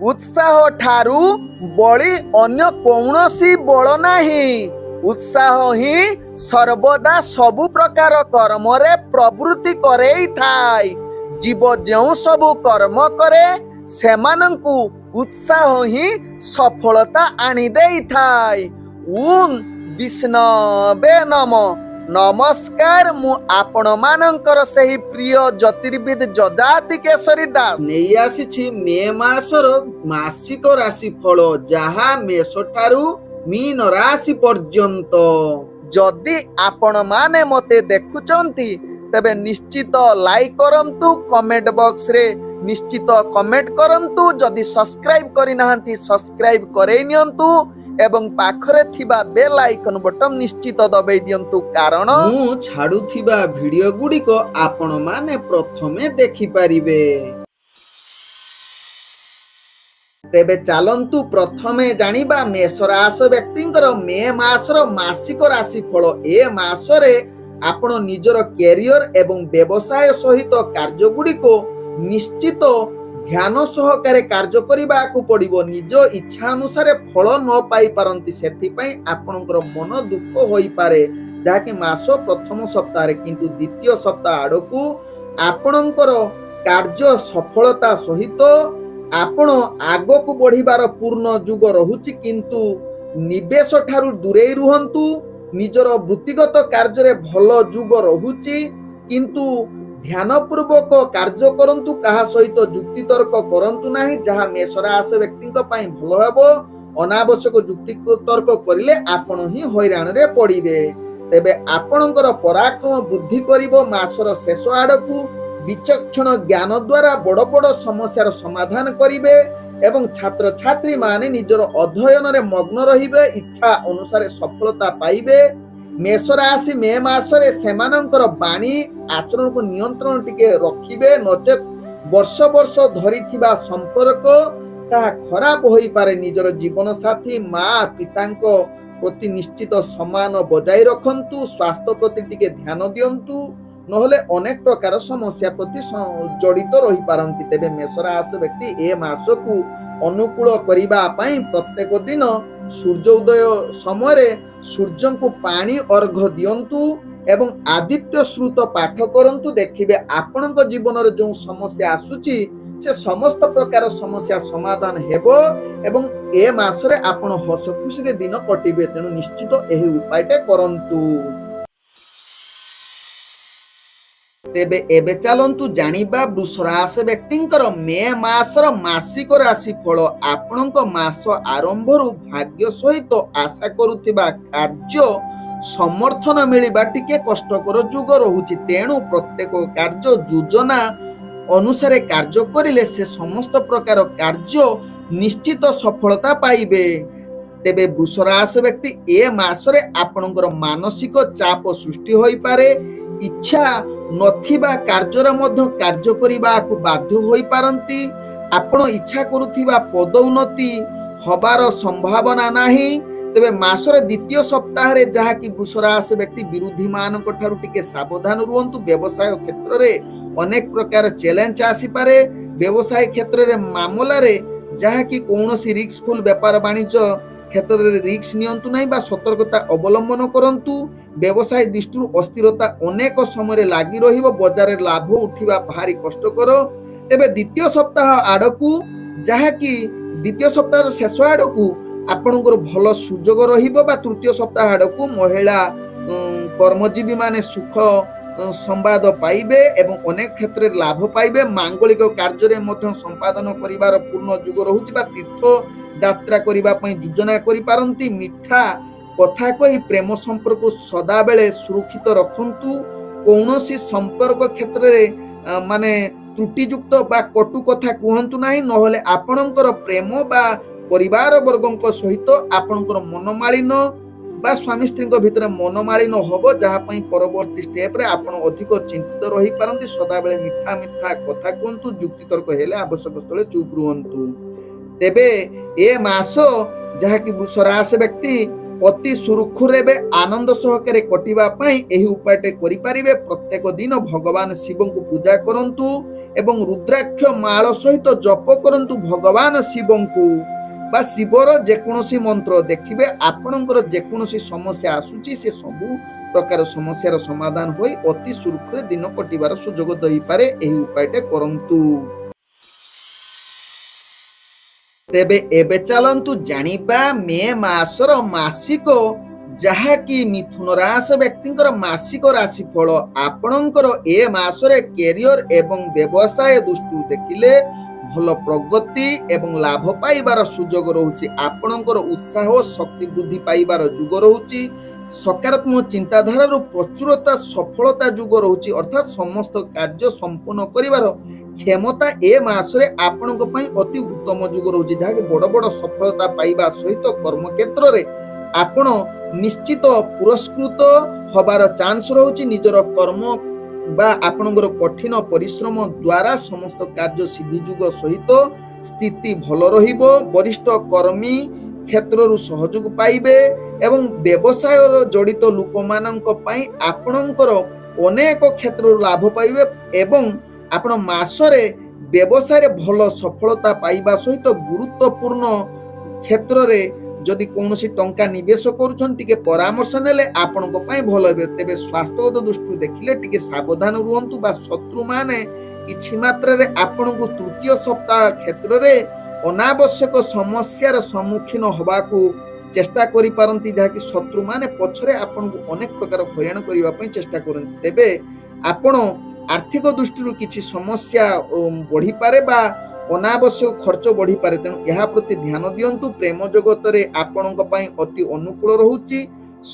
उत्साह ठारू बड़ी अन्य कौनसी बल नाही। उत्साह ही सर्वदा सबु प्रकार कर्म रे प्रवृत्ति करेई थाय। जीव जेउ सबु कर्म करे सेमानंकु उत्साह ही सफलता आनी देई थाय। ओम विष्णवे नमः। नमस्कार, मु आपण मानकर सही प्रिय ज्योतिर्विद जजाति केशरी दास नहीं आसी मे मासर मासिक राशि फल जहा मेष ठारू मीन राशि पर्यंत। जदि आपण माने मते देखुचंती तबे निश्चित लाइक करंतु, कमेंट बॉक्स रे निश्चित कमेंट करंतु। जदि सब्सक्राइब करि नाहंती सब्सक्राइब करेई नियंतु एवं पाखरे थिबा बेल आइकन बटन निश्चित दबाई दियंतु, कारण मु छाडुथिबा वीडियो गुडिको आपण माने प्रथमे देखि पारिबे। तेबे चालंतु प्रथमे जानिबा मेष राशि व्यक्तिंकर मे मासर मासिक राशि फल। ए मासरे आपण निजर कैरियर एवं व्यवसाय सहित कार्य गुडिको निश्चित ध्यान सहकारे कार्य करिबा को पड़िबो। निज इच्छा अनुसार फल न पाई पारंती, सेथि पई आपनकर मन दुख होई पारे जाके मास प्रथम सप्ताह रे, किंतु द्वितीय सप्ताह आडकू आपनकर कार्य सफलता सहित आपण आगकू बढ़िबार पूर्ण जुग रहुची। किंतु निवेश ठारू दूरेई रुहंतु। निजर वृत्तिगत कार्य रे भल जुग रहुची, किंतु ध्यान पूर्वक कार्य करंतु, कहा सहित जुक्ति तर्क करंतु नाही, जहा मेष राशि व्यक्तिंक पई भल हेबो। अनावश्यक जुक्ति तर्क करिले आपण ही हैरान रे पड़िबे। तेबे आपणकर पराक्रम वृद्धि करिवो। मासर शेष आडकू विचक्षण ज्ञान द्वारा बड़ बड़ समस्यार समाधान करिवे एवं छात्र छात्री माने निजर अध्ययन रे मग्न रहिबे, इच्छा अनुसार सफलता पाइबे। मेष राशि मे मासरे सेमानंकर बाणी आचरण को नियंत्रण टिके रखिबे, नचेत वर्ष वर्ष धरी थिबा संपर्क ता खराब होई पारे। निजर जीवन साथी माँ पितांको प्रति निश्चित सम्मान बजाय रखंतु। स्वास्थ्य प्रति टिके ध्यान दियंतु, नहले अनेक प्रकार समस्या प्रति जड़ित रही पारंती। तेबे मेष राशि व्यक्ति ए मासकू अनुकूल करिबा पई प्रत्येक दिन सूर्योदय समय सूर्य को पानी अर्घ दियंतु एवं आदित्य श्रुत पाठ करंतु। देखिबे आपनक जीवन रे जो समस्या आसुची से समस्त प्रकार समस्या समाधान हेबो एवं ए मासरे आपण हस खुशी रे दिन कटिबे। तेनु निश्चित एही उपायटे करंतु। तेबे एबे चलंतु जानिबा वृष राशि व्यक्तिंकर मे मासर मासिक राशि फल। आपणक मास आरंभरु भाग्य सहित आशा करुथिबा कार्य समर्थन मिलिबा टिके कष्टकर जुग रहुची। तेणु प्रत्येक कार्य योजना अनुसार कार्य करिले से समस्त प्रकार कार्य निश्चित सफलता पाइबे। तेबे वृष राशि व्यक्ति ए मासरे आपणकर मानसिक चाप सृष्टि होई पारे। इच्छा नथिबा कार्यर मध्य कार्य करिबा को बाध्य होई पारंती। आपण इच्छा करुथिबा पदोन्नति हबार संभावना नाही। तेबे मासर द्वितीय सप्ताह रे जहा कि वृष राशि व्यक्ति विरोधी मानक ठारू टिके सावधान रुहंतु। व्यवसाय क्षेत्र रे अनेक प्रकार चैलेंज आसी पारे। व्यवसाय क्षेत्र रे मामला रे जहा कि कोनोसी रिस्कफुल व्यापार वाणिज्य क्षेत्र रे रिस्क नियंतु नाही बा सतर्कता अवलंबन करंतु। व्यवसाय दृष्टि अस्थिरता अनेक समय लागी रहिबो। बजार लाभ उठिबा भारी कष्टकर। तेबे द्वितीय सप्ताह आडकू जहा कि द्वितीय सप्ताह शेष आडकू आपनकर भल सुजोग रहिबो बा तृतीय सप्ताह आडकू महिला कर्मजीवी माने सुख संवाद पाइबे एवं अनेक क्षेत्र में लाभ पाइबे। मांगलिक कार्य में संपादन करिवार पूर्ण जुग रहुछि बा तीर्थ यात्रा करिबा पई योजना करि पारंती। मिठा कथा कही प्रेम संपर्क सदा बेले सुरक्षित रखंतु। कौनसी संपर्क क्षेत्र में माने त्रुटियुक्त बा कटु कथा कहंतु नाही, नहले आपणकर प्रेम बा परिवार वर्गों सहित आपणकर मनमालिन बा स्वामी स्त्री भितर मनमालिन हबो, जहा पई परवर्ती स्टेप रे आपण अधिक चिंतित रही पारंती। सदा बेले मिठा मिठा कथा कहंतु। युक्ति तर्क हेले आवश्यक स्थले चुप रुहंतु। तेबे ए मास जहा कि वृष राशि व्यक्ति ଅତି ସୁରୁଖୁରୁରେ ଆନନ୍ଦ ସହକାରେ କଟିବା ପାଇଁ ଏହି ଉପାୟଟେ କରିପାରିବେ। ପ୍ରତ୍ୟେକ ଦିନ ଭଗବାନ ଶିବଙ୍କୁ ପୂଜା କରନ୍ତୁ ଏବଂ ରୁଦ୍ରାକ୍ଷ ମାଳ ସହିତ ଜପ କରନ୍ତୁ ଭଗବାନ ଶିବଙ୍କୁ ବା ଶିବର ଯେକୌଣସି ମନ୍ତ୍ର। ଦେଖିବେ ଆପଣଙ୍କର ଯେକୌଣସି ସମସ୍ୟା ଆସୁଛି ସେ ସବୁ ପ୍ରକାର ସମସ୍ୟାର ସମାଧାନ ହୋଇ ଅତି ସୁରୁଖୁରୁରେ ଦିନ କଟିବାର ସୁଯୋଗ ଦେଇପାରେ। ଏହି ଉପାୟଟେ କରନ୍ତୁ। ତେବେ ଏବେ ଚାଲନ୍ତୁ ଜାଣିବା ମେ ମାସର ମାସିକ, ଯାହାକି ମିଥୁନ ରାଶି ବ୍ୟକ୍ତିଙ୍କର ମାସିକ ରାଶିଫଳ। ଆପଣଙ୍କର ଏ ମାସରେ କ୍ୟାରିୟର ଏବଂ ବ୍ୟବସାୟ ଦୃଷ୍ଟିରୁ ଦେଖିଲେ ଭଲ ପ୍ରଗତି ଏବଂ ଲାଭ ପାଇବାର ସୁଯୋଗ ରହୁଛି। ଆପଣଙ୍କର ଉତ୍ସାହ ଓ ଶକ୍ତି ବୃଦ୍ଧି ପାଇବାର ଯୁଗ ରହୁଛି। ସକାରାତ୍ମକ ଚିନ୍ତାଧାରାରୁ ପ୍ରଚୁରତା ସଫଳତା ଯୁଗ ରହୁଛି, ଅର୍ଥାତ୍ ସମସ୍ତ କାର୍ଯ୍ୟ ସମ୍ପୂର୍ଣ୍ଣ କରିବାର କ୍ଷମତା ଏ ମାସରେ ଆପଣଙ୍କ ପାଇଁ ଅତି ଉତ୍ତମ ଯୁଗ ରହୁଛି, ଯାହାକି ବଡ଼ ବଡ଼ ସଫଳତା ପାଇବା ସହିତ କର୍ମକ୍ଷେତ୍ରରେ ଆପଣ ନିଶ୍ଚିତ ପୁରସ୍କୃତ ହବାର ଚାନ୍ସ ରହୁଛି। ନିଜର କର୍ମ ବା ଆପଣଙ୍କର କଠିନ ପରିଶ୍ରମ ଦ୍ୱାରା ସମସ୍ତ କାର୍ଯ୍ୟ ସିଦ୍ଧି ଯୁଗ ସହିତ ସ୍ଥିତି ଭଲ ରହିବ। ବରିଷ୍ଠ କର୍ମୀ କ୍ଷେତ୍ରରୁ ସହଯୋଗ ପାଇବେ ଏବଂ ବ୍ୟବସାୟର ଜଡ଼ିତ ଲୋକମାନଙ୍କ ପାଇଁ ଆପଣଙ୍କର ଅନେକ କ୍ଷେତ୍ରରୁ ଲାଭ ପାଇବେ ଏବଂ ଆପଣ ମାସରେ ବ୍ୟବସାୟରେ ଭଲ ସଫଳତା ପାଇବା ସହିତ ଗୁରୁତ୍ୱପୂର୍ଣ୍ଣ କ୍ଷେତ୍ରରେ ଯଦି କୌଣସି ଟଙ୍କା ନିବେଶ କରୁଛନ୍ତି ଟିକେ ପରାମର୍ଶ ନେଲେ ଆପଣଙ୍କ ପାଇଁ ଭଲ ହେବ। ତେବେ ସ୍ୱାସ୍ଥ୍ୟଗତ ଦୃଷ୍ଟିରୁ ଦେଖିଲେ ଟିକେ ସାବଧାନ ରୁହନ୍ତୁ ବା ଶତ୍ରୁମାନେ କିଛି ମାତ୍ରାରେ ଆପଣଙ୍କୁ ତୃତୀୟ ସପ୍ତାହ କ୍ଷେତ୍ରରେ ଅନାବଶ୍ୟକ ସମସ୍ୟାର ସମ୍ମୁଖୀନ ହେବାକୁ ଚେଷ୍ଟା କରିପାରନ୍ତି, ଯାହାକି ଶତ୍ରୁମାନେ ପଛରେ ଆପଣଙ୍କୁ ଅନେକ ପ୍ରକାର ହଇରାଣ କରିବା ପାଇଁ ଚେଷ୍ଟା କରନ୍ତି। ତେବେ ଆପଣ ଆର୍ଥିକ ଦୃଷ୍ଟିରୁ କିଛି ସମସ୍ୟା ବଢ଼ିପାରେ ବା ଅନାବଶ୍ୟକ ଖର୍ଚ୍ଚ ବଢ଼ିପାରେ, ତେଣୁ ଏହା ପ୍ରତି ଧ୍ୟାନ ଦିଅନ୍ତୁ। ପ୍ରେମ ଜଗତରେ ଆପଣଙ୍କ ପାଇଁ ଅତି ଅନୁକୂଳ ରହୁଛି।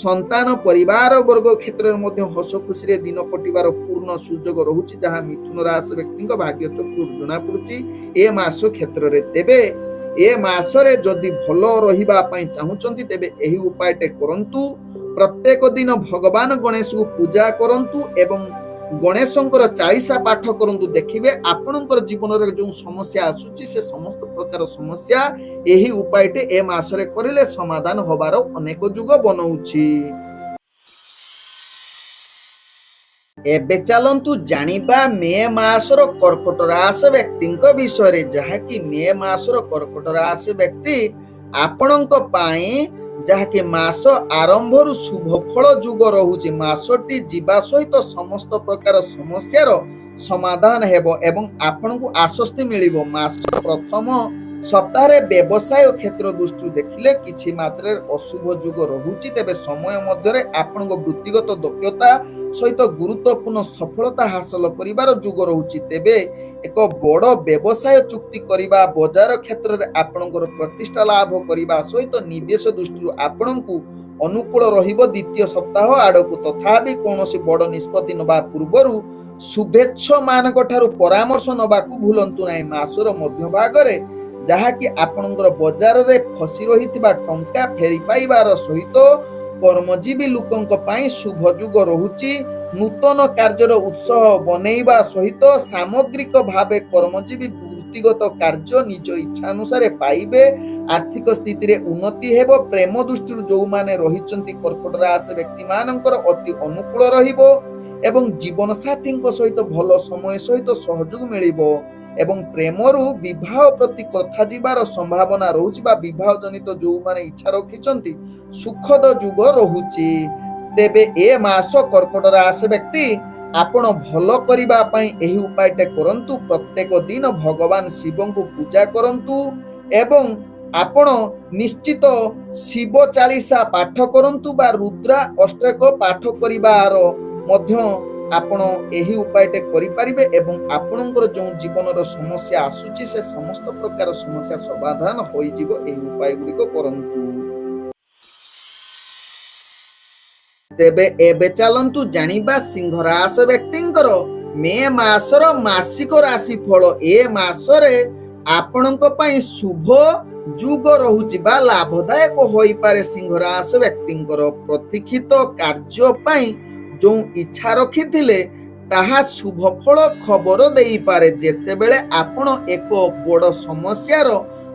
ସନ୍ତାନ ପରିବାର ବର୍ଗ କ୍ଷେତ୍ରରେ ମଧ୍ୟ ହସ ଖୁସିରେ ଦିନ କଟିବାର ପୂର୍ଣ୍ଣ ସୁଯୋଗ ରହୁଛି, ଯାହା ମିଥୁନ ରାଶି ବ୍ୟକ୍ତିଙ୍କ ଭାଗ୍ୟ ଚକ୍ରରୁ ଜଣାପଡୁଛି ଏ ମାସ କ୍ଷେତ୍ରରେ। ତେବେ ଏ ମାସରେ ଯଦି ଭଲ ରହିବା ପାଇଁ ଚାହୁଁଛନ୍ତି ତେବେ ଏହି ଉପାୟଟେ କରନ୍ତୁ। ପ୍ରତ୍ୟେକ ଦିନ ଭଗବାନ ଗଣେଶଙ୍କୁ ପୂଜା କରନ୍ତୁ ଏବଂ ଗଣେଶଙ୍କର ଚାଳିଶା ପାଠ କରନ୍ତୁ। ଦେଖିବେ ଆପଣଙ୍କର ଜୀବନରେ ଯେଉଁ ସମସ୍ୟା ଆସୁଛି ସେ ସମସ୍ତ ପ୍ରକାର ସମସ୍ୟା ଏହି ଉପାୟଟେ ଏ ମାସରେ କରିଲେ ସମାଧାନ ହବାର ଅନେକ ଯୁଗ ବନଉଛି। ଏବେ ଚାଲନ୍ତୁ ଜାଣିବା ମେ ମାସର କର୍କଟ ରାଶି ବ୍ୟକ୍ତିଙ୍କ ବିଷୟରେ, ଯାହାକି ମେ ମାସର କର୍କଟ ରାଶି ବ୍ୟକ୍ତି ଆପଣଙ୍କ ପାଇଁ ଯାହାକି ମାସ ଆରମ୍ଭରୁ ଶୁଭ ଫଳ ଯୁଗ ରହୁଛି। ମାସଟି ଯିବା ସହିତ ସମସ୍ତ ପ୍ରକାର ସମସ୍ୟାର ସମାଧାନ ହେବ ଏବଂ ଆପଣଙ୍କୁ ଆଶ୍ୱସ୍ତି ମିଳିବ। ମାସ ପ୍ରଥମ ସପ୍ତାହରେ ବ୍ୟବସାୟ କ୍ଷେତ୍ର ଦୃଷ୍ଟିରୁ ଦେଖିଲେ କିଛି ମାତ୍ରାରେ ଅଶୁଭ ଯୁଗ ରହୁଛି। ତେବେ ସମୟ ମଧ୍ୟରେ ଆପଣଙ୍କ ବୃତ୍ତିଗତ ଦକ୍ଷତା ସହିତ ଗୁରୁତ୍ୱପୂର୍ଣ୍ଣ ସଫଳତା ହାସଲ କରିବାର ଯୁଗ ରହୁଛି। ତେବେ ଏକ ବଡ଼ ବ୍ୟବସାୟ ଚୁକ୍ତି କରିବା, ବଜାର କ୍ଷେତ୍ରରେ ଆପଣଙ୍କର ପ୍ରତିଷ୍ଠା ଲାଭ କରିବା ସହିତ ନିବେଶ ଦୃଷ୍ଟିରୁ ଆପଣଙ୍କୁ ଅନୁକୂଳ ରହିବ ଦ୍ୱିତୀୟ ସପ୍ତାହ ଆଡ଼କୁ। ତଥାପି କୌଣସି ବଡ଼ ନିଷ୍ପତ୍ତି ନେବା ପୂର୍ବରୁ ଶୁଭେଚ୍ଛମାନଙ୍କ ଠାରୁ ପରାମର୍ଶ ନେବାକୁ ଭୁଲନ୍ତୁ ନାହିଁ। ମାସର ମଧ୍ୟଭାଗରେ ଯାହାକି ଆପଣଙ୍କର ବଜାରରେ ଫସି ରହିଥିବା ଟଙ୍କା ଫେରି ପାଇବାର ସହିତ କର୍ମଜୀବୀ ଲୋକଙ୍କ ପାଇଁ ଶୁଭ ଯୁଗ ରହୁଛି। ନୂତନ କାର୍ଯ୍ୟର ଉତ୍ସାହ ବନେଇବା ସହିତ ସାମଗ୍ରିକ ଭାବେ କର୍ମଜୀବୀ ବୃତ୍ତିଗତ କାର୍ଯ୍ୟ ନିଜ ଇଚ୍ଛା ଅନୁସାରେ ପାଇବେ। ଆର୍ଥିକ ସ୍ଥିତିରେ ଉନ୍ନତି ହେବ। ପ୍ରେମ ଦୃଷ୍ଟିରୁ ଯେଉଁମାନେ ରହିଛନ୍ତି କର୍କଟ ରାଶି ବ୍ୟକ୍ତିମାନଙ୍କର ଅତି ଅନୁକୂଳ ରହିବ ଏବଂ ଜୀବନ ସାଥୀଙ୍କ ସହିତ ଭଲ ସମୟ ସହିତ ସହଯୋଗ ମିଳିବ ଏବଂ ପ୍ରେମରୁ ବିବାହ ପ୍ରତି କଥା ଯିବାର ସମ୍ଭାବନା ରହୁଛି ବା ବିବାହ ଜନିତ ଯେଉଁମାନେ ଇଚ୍ଛା ରଖିଛନ୍ତି ସୁଖଦ ଯୁଗ ରହୁଛି। ତେବେ ଏ ମାସ କର୍କଟ ରାଶି ବ୍ୟକ୍ତି ଆପଣ ଭଲ କରିବା ପାଇଁ ଏହି ଉପାୟଟେ କରନ୍ତୁ। ପ୍ରତ୍ୟେକ ଦିନ ଭଗବାନ ଶିବଙ୍କୁ ପୂଜା କରନ୍ତୁ ଏବଂ ଆପଣ ନିଶ୍ଚିତ ଶିବ ଚାଳିଶା ପାଠ କରନ୍ତୁ ବା ରୁଦ୍ରା ଅଷ୍ଟକ ପାଠ କରିବାର ମଧ୍ୟ ଆପଣ ଏହି ଉପାୟଟେ କରିପାରିବେ ଏବଂ ଆପଣଙ୍କର ଯେଉଁ ଜୀବନର ସମସ୍ୟା ଆସୁଛି ସେ ସମସ୍ତ ପ୍ରକାର ସମସ୍ୟା ସମାଧାନ ହୋଇଯିବ। ଏହି ଉପାୟ ଗୁଡ଼ିକ କରନ୍ତୁ। ତେବେ ଏବେ ଚାଲନ୍ତୁ ଜାଣିବା ସିଂହ ରାଶି ବ୍ୟକ୍ତିଙ୍କର ମେ ମାସର ମାସିକ ରାଶିଫଳ। ଏ ମାସରେ ଆପଣଙ୍କ ପାଇଁ ଶୁଭ ଯୁଗ ରହୁଛି ବା ଲାଭଦାୟକ ହୋଇପାରେ। ସିଂହ ରାଶି ବ୍ୟକ୍ତିଙ୍କର ପ୍ରତୀକ୍ଷିତ କାର୍ଯ୍ୟ ପାଇଁ ଯେଉଁ ଇଚ୍ଛା ରଖିଥିଲେ ତାହା ଶୁଭ ଫଳ ଖବର ଦେଇପାରେ। ଯେତେବେଳେ ଆପଣ ଏକ ବଡ଼ ସମସ୍ୟାର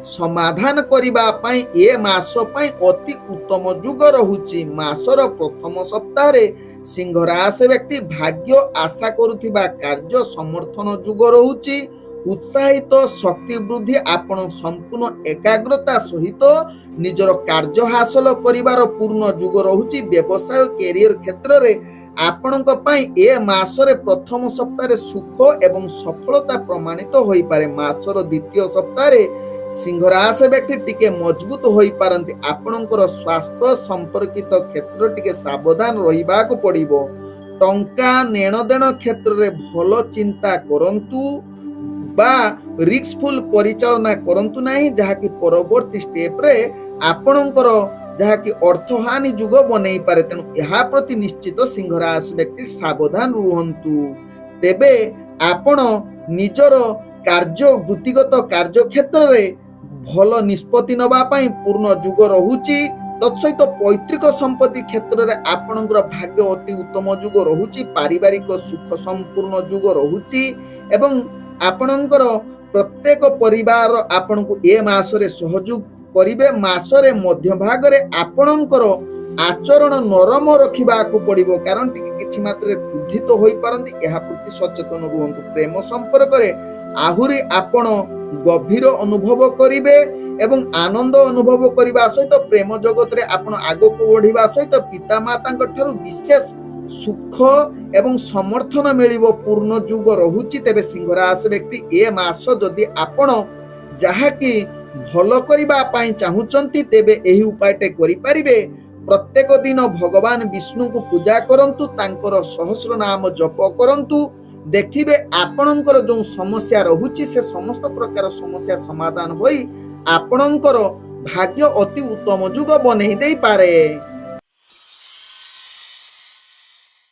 ସମାଧାନ କରିବା ପାଇଁ ଏ ମାସ ପାଇଁ ଅତି ଉତ୍ତମ ଯୁଗ ରହୁଛି। ମାସର ପ୍ରଥମ ସପ୍ତାହରେ ସିଂହ ରାଶି ବ୍ୟକ୍ତି ଭାଗ୍ୟ ଆଶା କରୁଥିବା କାର୍ଯ୍ୟ ସମର୍ଥନ ଯୁଗ ରହୁଛି। ଉତ୍ସାହିତ ଶକ୍ତି ବୃଦ୍ଧି, ଆପଣ ସମ୍ପୂର୍ଣ୍ଣ ଏକାଗ୍ରତା ସହିତ ନିଜର କାର୍ଯ୍ୟ ହାସଲ କରିବାର ପୂର୍ଣ୍ଣ ଯୁଗ ରହୁଛି। ବ୍ୟବସାୟ କ୍ୟାରିୟର କ୍ଷେତ୍ରରେ ଆପଣଙ୍କ ପାଇଁ ଏ ମାସରେ ପ୍ରଥମ ସପ୍ତାହରେ ସୁଖ ଏବଂ ସଫଳତା ପ୍ରମାଣିତ ହୋଇପାରେ। ମାସର ଦ୍ୱିତୀୟ ସପ୍ତାହରେ ସିଂହ ରାଶି ବ୍ୟକ୍ତି ଟିକେ ମଜବୁତ ହୋଇପାରନ୍ତି। ଆପଣଙ୍କର ସ୍ୱାସ୍ଥ୍ୟ ସମ୍ପର୍କିତ କ୍ଷେତ୍ରରେ ଟିକେ ସାବଧାନ ରହିବାକୁ ପଡ଼ିବ। ଟଙ୍କା ନେଣଦେଣ କ୍ଷେତ୍ରରେ ଭଲ ଚିନ୍ତା କରନ୍ତୁ ବା ରିସ୍କଫୁଲ ପରିଚାଳନା କରନ୍ତୁ ନାହିଁ, ଯାହାକି ପରବର୍ତ୍ତୀ ଷ୍ଟେପରେ ଆପଣଙ୍କର ଯାହାକି ଅର୍ଥହାନି ଯୁଗ ବନେଇ ପାରେ। ତେଣୁ ଏହା ପ୍ରତି ନିଶ୍ଚିତ ସିଂହ ରାଶି ବ୍ୟକ୍ତି ସାବଧାନ ରୁହନ୍ତୁ। ତେବେ ଆପଣ ନିଜର ବୃତ୍ତିଗତ କାର୍ଯ୍ୟ କ୍ଷେତ୍ରରେ ଭଲ ନିଷ୍ପତ୍ତି ନେବା ପାଇଁ ପୂର୍ଣ୍ଣ ଯୁଗ ରହୁଛି। ତତ୍ସହିତ ପୈତୃକ ସମ୍ପତ୍ତି କ୍ଷେତ୍ରରେ ଆପଣଙ୍କର ଭାଗ୍ୟ ଅତି ଉତ୍ତମ ଯୁଗ ରହୁଛି। ପାରିବାରିକ ସୁଖ ସମ୍ପୂର୍ଣ୍ଣ ଯୁଗ ରହୁଛି ଏବଂ ଆପଣଙ୍କର ପ୍ରତ୍ୟେକ ପରିବାର ଆପଣଙ୍କୁ ଏ ମାସରେ ସହଯୋଗ କରିବେ। ମାସରେ ମଧ୍ୟ ଭାଗରେ ଆପଣଙ୍କର ଆଚରଣ ନରମ ରଖିବାକୁ ପଡ଼ିବ, କାରଣ ଟିକେ କିଛି ମାତ୍ରାରେ କ୍ରୋଧିତ ହୋଇପାରନ୍ତି। ଏହା ପ୍ରତି ସଚେତନ ରୁହନ୍ତୁ। ପ୍ରେମ ସମ୍ପର୍କରେ ଆହୁରି ଆପଣ ଗଭୀର ଅନୁଭବ କରିବେ ଏବଂ ଆନନ୍ଦ ଅନୁଭବ କରିବା ସହିତ ପ୍ରେମ ଜଗତରେ ଆପଣ ଆଗକୁ ବଢିବା ସହିତ ପିତାମାତାଙ୍କ ଠାରୁ ବିଶେଷ ସୁଖ ଏବଂ ସମର୍ଥନ ମିଳିବ। ପୂର୍ଣ୍ଣ ଯୁଗ ରହୁଛି। ତେବେ ସିଂହ ରାଶି ବ୍ୟକ୍ତି ଏ ମାସ ଯଦି ଆପଣ ଯାହାକି ଭଲ କରିବା ପାଇଁ ଚାହୁଁଛନ୍ତି ତେବେ ଏହି ଉପାୟଟେ କରିପାରିବେ। ପ୍ରତ୍ୟେକ ଦିନ ଭଗବାନ ବିଷ୍ଣୁଙ୍କୁ ପୂଜା କରନ୍ତୁ, ତାଙ୍କର ସହସ୍ର ନାମ ଜପ କରନ୍ତୁ। ଦେଖିବେ ଆପଣଙ୍କର ଯେଉଁ ସମସ୍ୟା ରହୁଛି ସେ ସମସ୍ତ ପ୍ରକାର ସମସ୍ୟା ସମାଧାନ ହୋଇ ଆପଣଙ୍କର ଭାଗ୍ୟ ଅତି ଉତ୍ତମ ଯୁଗ ବନେଇ ଦେଇପାରେ।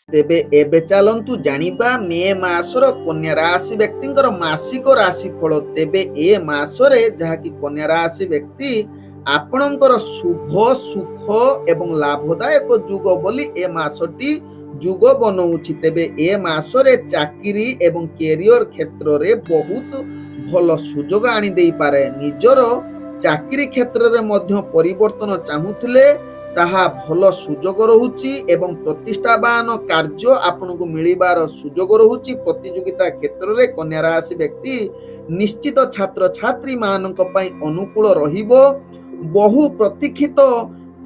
ତେବେ ଏବେ ଚାଲନ୍ତୁ ଜାଣିବା ମେ ମାସର କନ୍ୟା ରାଶି ବ୍ୟକ୍ତିଙ୍କର ମାସିକ ରାଶିଫଳ। ତେବେ ଏ ମାସରେ ଯାହାକି କନ୍ୟା ରାଶି ବ୍ୟକ୍ତି ଆପଣଙ୍କର ଶୁଭ ସୁଖ ଏବଂ ଲାଭଦାୟକ ଯୁଗ ବୋଲି ଏ ମାସଟି ଯୁଗ ବନଉଛି। ତେବେ ଏ ମାସରେ ଚାକିରି ଏବଂ କ୍ୟାରିୟର କ୍ଷେତ୍ରରେ ବହୁତ ଭଲ ସୁଯୋଗ ଆଣି ଦେଇପାରେ। ନିଜର ଚାକିରି କ୍ଷେତ୍ରରେ ମଧ୍ୟ ପରିବର୍ତ୍ତନ ଚାହୁଁଥିଲେ ତାହା ଭଲ ସୁଯୋଗ ରହୁଛି ଏବଂ ପ୍ରତିଷ୍ଠାବାନ କାର୍ଯ୍ୟ ଆପଣଙ୍କୁ ମିଳିବାର ସୁଯୋଗ ରହୁଛି। ପ୍ରତିଯୋଗିତା କ୍ଷେତ୍ରରେ କନ୍ୟା ରାଶି ବ୍ୟକ୍ତି ନିଶ୍ଚିତ ଛାତ୍ରଛାତ୍ରୀ ମାନଙ୍କ ପାଇଁ ଅନୁକୂଳ ରହିବ। ବହୁ ପ୍ରତୀକ୍ଷିତ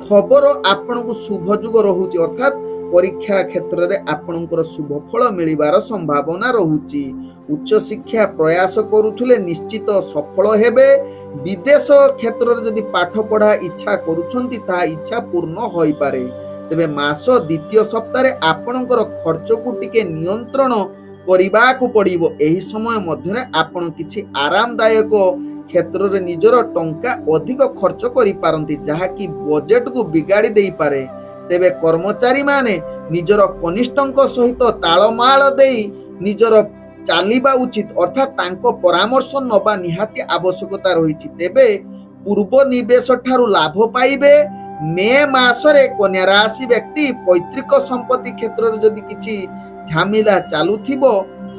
ଖବର ଆପଣଙ୍କୁ ଶୁଭ ଯୁଗ ରହୁଛି, ଅର୍ଥାତ୍ ପରୀକ୍ଷା କ୍ଷେତ୍ରରେ ଆପଣଙ୍କର ଶୁଭ ଫଳ ମିଳିବାର ସମ୍ଭାବନା ରହୁଛି। ଉଚ୍ଚ ଶିକ୍ଷା ପ୍ରୟାସ କରୁଥିଲେ ନିଶ୍ଚିତ ସଫଳ ହେବେ। ବିଦେଶ କ୍ଷେତ୍ରରେ ଯଦି ପାଠ ପଢା ଇଚ୍ଛା କରୁଛନ୍ତି ତାହା ଇଚ୍ଛା ପୂର୍ଣ୍ଣ ହୋଇପାରେ। ତେବେ ମାସ ଦ୍ୱିତୀୟ ସପ୍ତାହରେ ଆପଣଙ୍କର ଖର୍ଚ୍ଚକୁ ଟିକେ ନିୟନ୍ତ୍ରଣ କରିବାକୁ ପଡିବ। ଏହି ସମୟ ମଧ୍ୟରେ ଆପଣ କିଛି ଆରାମଦାୟକ କ୍ଷେତ୍ରରେ ନିଜର ଟଙ୍କା ଅଧିକ ଖର୍ଚ୍ଚ କରିପାରନ୍ତି, ଯାହାକି ବଜେଟକୁ ବିଗାଡି ଦେଇପାରେ। ତେବେ କର୍ମଚାରୀ ମାନେ ନିଜର କନିଷ୍ଠଙ୍କ ସହିତ ତାଳମାଳ ଦେଇ ନିଜର ଚାଲିବା ଉଚିତ, ଅର୍ଥାତ୍ ତାଙ୍କ ପରାମର୍ଶ ନେବା ନିହାତି ଆବଶ୍ୟକତା ରହିଛି। ତେବେ ପୂର୍ବ ନିବେଶ ଠାରୁ ଲାଭ ପାଇବେ। ମେ ମାସରେ କନ୍ୟା ରାଶି ବ୍ୟକ୍ତି ପୈତୃକ ସମ୍ପତ୍ତି କ୍ଷେତ୍ରରେ ଯଦି କିଛି ଝାମେଲା ଚାଲୁଥିବ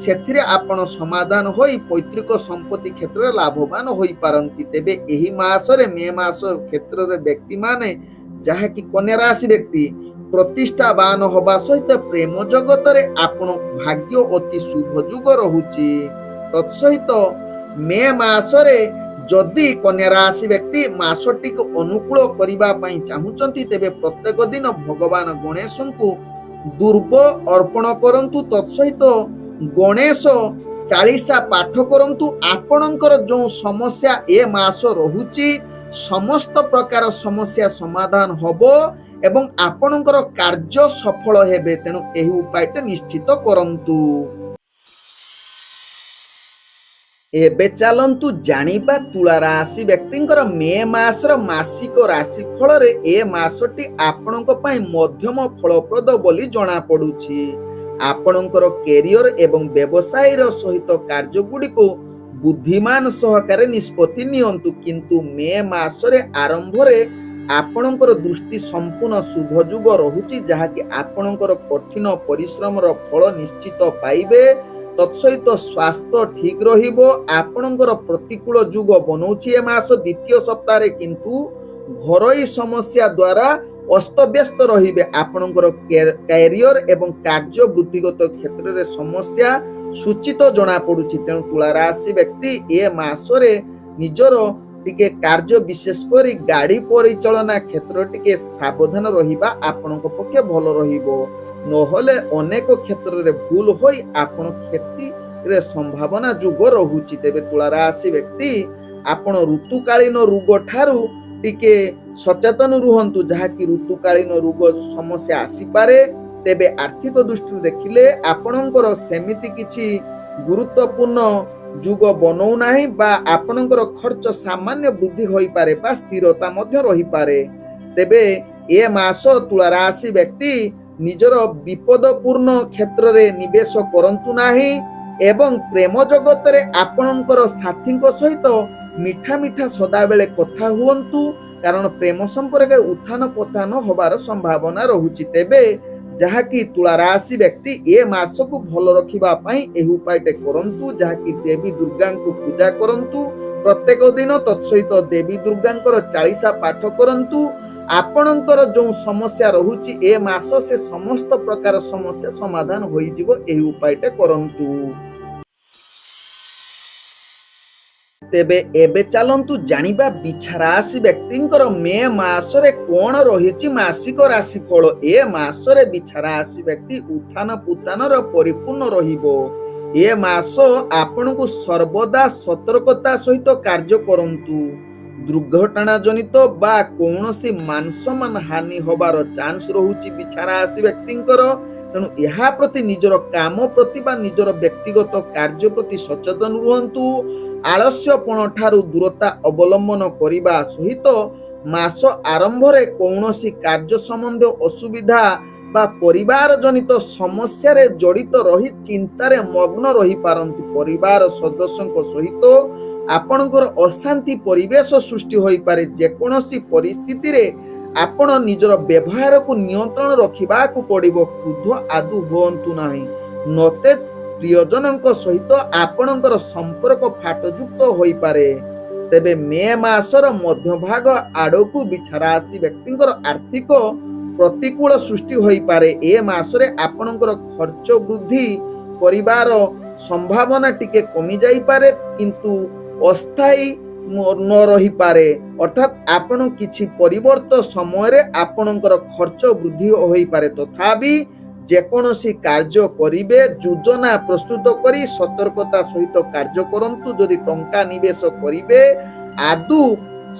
ସେଥିରେ ଆପଣ ସମାଧାନ ହୋଇ ପୈତୃକ ସମ୍ପତ୍ତି କ୍ଷେତ୍ରରେ ଲାଭବାନ ହୋଇପାରନ୍ତି। ତେବେ ଏହି ମାସରେ ମେ ମାସ କ୍ଷେତ୍ରରେ ବ୍ୟକ୍ତିମାନେ ଯାହାକି କନ୍ୟା ରାଶି ବ୍ୟକ୍ତି ପ୍ରତିଷ୍ଠାବାନ ହବା ସହିତ ପ୍ରେମ ଜଗତରେ ଆପଣ ଭାଗ୍ୟ ଅତି ଶୁଭ ଯୁଗ ରହୁଛି। ତତ୍ସହିତ ମେ ମାସରେ ଯଦି କନ୍ୟା ରାଶି ବ୍ୟକ୍ତି ମାସଟିକୁ ଅନୁକୂଳ କରିବା ପାଇଁ ଚାହୁଁଛନ୍ତି ତେବେ ପ୍ରତ୍ୟେକ ଦିନ ଭଗବାନ ଗଣେଶଙ୍କୁ ଦୁର୍ବ ଅର୍ପଣ କରନ୍ତୁ। ତତ୍ସହିତ ଗଣେଶ ଚାଳିଶା ପାଠ କରନ୍ତୁ। ଆପଣଙ୍କର ଯେଉଁ ସମସ୍ୟା ଏ ମାସ ରହୁଛି ସମସ୍ତ ପ୍ରକାର ସମସ୍ୟା ସମାଧାନ ହବ ଏବଂ ଆପଣଙ୍କର କାର୍ଯ୍ୟ ସଫଳ ହେବେ। ତେଣୁ ଏହି ଉପାୟଟା ନିଶ୍ଚିତ କରନ୍ତୁ। ଏବେ ଚାଲନ୍ତୁ ଜାଣିବା ତୁଳା ରାଶି ବ୍ୟକ୍ତିଙ୍କର ମେ ମାସର ମାସିକ ରାଶି ଫଳରେ ଏ ମାସଟି ଆପଣଙ୍କ ପାଇଁ ମଧ୍ୟମ ଫଳପ୍ରଦ ବୋଲି ଜଣା ପଡୁଛି। ଆପଣଙ୍କର କ୍ୟାରିୟର ଏବଂ ବ୍ୟବସାୟର ସହିତ କାର୍ଯ୍ୟଗୁଡ଼ିକୁ ବୁଦ୍ଧିମାନ ସହକାରେ ନିଷ୍ପତ୍ତି ନିଅନ୍ତୁ, କିନ୍ତୁ ମେ ମାସରେ ଆରମ୍ଭରେ ଆପଣଙ୍କର ଦୃଷ୍ଟି ସମ୍ପୂର୍ଣ୍ଣ ଶୁଭ ଯୁଗ ରହୁଛି, ଯାହାକି ଆପଣଙ୍କର କଠିନ ପରିଶ୍ରମର ଫଳ ନିଶ୍ଚିତ ପାଇବେ। ତତ୍ସହିତ ସ୍ୱାସ୍ଥ୍ୟ ଠିକ ରହିବ। ଆପଣଙ୍କର ପ୍ରତିକୂଳ ଯୁଗ ବନଉଛି ଏ ମାସ ଦ୍ୱିତୀୟ ସପ୍ତାହରେ, କିନ୍ତୁ ଘରୋଇ ସମସ୍ୟା ଦ୍ୱାରା ଅସ୍ତବ୍ୟସ୍ତ ରହିବେ। ଆପଣଙ୍କର କ୍ୟାରିୟର ଏବଂ କାର୍ଯ୍ୟ ବୃତ୍ତିଗତ କ୍ଷେତ୍ରରେ ସମସ୍ୟା ସୂଚିତ ଜଣା ପଡୁଛି। ତେଣୁ ତୁଳା ରାଶି ବ୍ୟକ୍ତି ଏ ମାସରେ ନିଜର ଟିକେ କାର୍ଯ୍ୟ, ବିଶେଷ କରି ଗାଡି ପରିଚାଳନା କ୍ଷେତ୍ରରେ ଟିକେ ସାବଧାନ ରହିବା ଆପଣଙ୍କ ପକ୍ଷେ ଭଲ ରହିବ। ନହେଲେ ଅନେକ କ୍ଷେତ୍ରରେ ଭୁଲ ହୋଇ ଆପଣ କ୍ଷତିରେ ସମ୍ଭାବନା ଯୁଗ ରହୁଛି। ତେବେ ତୁଳା ରାଶି ବ୍ୟକ୍ତି ଆପଣ ଋତୁକାଳୀନ ରୋଗ ଠାରୁ ଟିକେ ସଚେତନ ରୁହନ୍ତୁ, ଯାହାକି ଋତୁକାଳୀନ ରୋଗ ସମସ୍ୟା ଆସିପାରେ। ତେବେ ଆର୍ଥିକ ଦୃଷ୍ଟିରୁ ଦେଖିଲେ ଆପଣଙ୍କର ସେମିତି କିଛି ଗୁରୁତ୍ୱପୂର୍ଣ୍ଣ ଯୁଗ ବନଉନାହିଁ, ବା ଆପଣଙ୍କର ଖର୍ଚ୍ଚ ସାମାନ୍ୟ ବୃଦ୍ଧି ହୋଇପାରେ ବା ସ୍ଥିରତା ମଧ୍ୟ ରହିପାରେ। ତେବେ ଏ ମାସ ତୁଳା ରାଶି ବ୍ୟକ୍ତି ନିଜର ବିପଦପୂର୍ଣ୍ଣ କ୍ଷେତ୍ରରେ ନିବେଶ କରନ୍ତୁ ନାହିଁ ଏବଂ ପ୍ରେମ ଜଗତରେ ଆପଣଙ୍କର ସାଥୀଙ୍କ ସହିତ ମିଠା ମିଠା ସଦାବେଳେ କଥା ହୁଅନ୍ତୁ, କାରଣ ପ୍ରେମ ସମ୍ପର୍କରେ ଉତ୍ଥାନ ପତନ ହବାର ସମ୍ଭାବନା ରହୁଛି। ତେବେ ଯାହାକି ତୁଳା ରାଶି ବ୍ୟକ୍ତି ଏ ମାସକୁ ଭଲ ରଖିବା ପାଇଁ ଏହି ଉପାୟଟେ କରନ୍ତୁ, ଯାହାକି ଦେବୀ ଦୁର୍ଗାଙ୍କୁ ପୂଜା କରନ୍ତୁ ପ୍ରତ୍ୟେକ ଦିନ। ତତ୍ସହିତ ଦେବୀ ଦୁର୍ଗାଙ୍କର ଚାଳିଶା ପାଠ କରନ୍ତୁ। ଆପଣଙ୍କର ଯେଉଁ ସମସ୍ୟା ରହୁଛି ଏ ମାସ, ସେ ସମସ୍ତ ପ୍ରକାର ସମସ୍ୟା ସମାଧାନ ହୋଇଯିବ। ଏହି ଉପାୟଟେ କରନ୍ତୁ। ତେବେ ଏବେ ଚାଲନ୍ତୁ ଜାଣିବା ବିଛା ରାଶି ବ୍ୟକ୍ତିଙ୍କର ମେ ମାସରେ କଣ ରହିଛି ମାସିକ ରାଶିଫଳ। ଏ ମାସରେ ବିଛା ରାଶି ବ୍ୟକ୍ତି ଉତ୍ଥାନ ପତନର ପରିପୂର୍ଣ୍ଣ ରହିବ। ଏ ମାସ ଆପଣଙ୍କୁ ସର୍ବଦା ସତର୍କତା ସହିତ କାର୍ଯ୍ୟ କରନ୍ତୁ। ଦୁର୍ଘଟଣା ଜନିତ ବା କୌଣସି ମାନସମ୍ମାନ ହାନି ହବାର ଚାନ୍ସ ରହୁଛି ବିଛା ରାଶି ବ୍ୟକ୍ତିଙ୍କର। ତେଣୁ ଏହା ପ୍ରତି ନିଜର କାମ ପ୍ରତି ବା ନିଜର ବ୍ୟକ୍ତିଗତ କାର୍ଯ୍ୟ ପ୍ରତି ସଚେତନ ରୁହନ୍ତୁ। ଆଳସ୍ୟପଣ ଠାରୁ ଦୂରତା ଅବଲମ୍ବନ କରିବା ସହିତ ମାସ ଆରମ୍ଭରେ କୌଣସି କାର୍ଯ୍ୟ ସମ୍ବନ୍ଧୀୟ ଅସୁବିଧା ବା ପରିବାର ଜନିତ ସମସ୍ୟାରେ ଜଡ଼ିତ ରହି ଚିନ୍ତାରେ ମଗ୍ନ ରହିପାରନ୍ତି। ପରିବାର ସଦସ୍ୟଙ୍କ ସହିତ ଆପଣଙ୍କର ଅଶାନ୍ତି ପରିବେଶ ସୃଷ୍ଟି ହୋଇପାରେ। ଯେକୌଣସି ପରିସ୍ଥିତିରେ ଆପଣ ନିଜର ବ୍ୟବହାରକୁ ନିୟନ୍ତ୍ରଣ ରଖିବାକୁ ପଡ଼ିବ। କ୍ରୋଧ ଆଦୌ ହୁଅନ୍ତୁ ନାହିଁ, ନଚେତ୍ ପ୍ରିୟଜନଙ୍କ ସହିତ ଆପଣଙ୍କର ସମ୍ପର୍କ ଫାଟଯୁକ୍ତ ହୋଇପାରେ। ତେବେ ମେ ମାସର ମଧ୍ୟଭାଗ ଆଡ଼କୁ ବିଛା ରାଶି ବ୍ୟକ୍ତିଙ୍କର ଆର୍ଥିକ ପ୍ରତିକୂଳ ସୃଷ୍ଟି ହୋଇପାରେ। ଏ ମାସରେ ଆପଣଙ୍କର ଖର୍ଚ୍ଚ ବୃଦ୍ଧି କରିବାର ସମ୍ଭାବନା ଟିକେ କମି ଯାଇପାରେ, କିନ୍ତୁ ଅସ୍ଥାୟୀ ନ ରହିପାରେ। ଅର୍ଥାତ୍ ଆପଣ କିଛି ପରିବର୍ତ୍ତନ ସମୟରେ ଆପଣଙ୍କର ଖର୍ଚ୍ଚ ବୃଦ୍ଧି ହୋଇପାରେ। ତଥାପି ଯେକୌଣସି କାର୍ଯ୍ୟ କରିବେ ଯୋଜନା ପ୍ରସ୍ତୁତ କରି ସତର୍କତା ସହିତ କାର୍ଯ୍ୟ କରନ୍ତୁ। ଯଦି ଟଙ୍କା ନିବେଶ କରିବେ, ଆଦୌ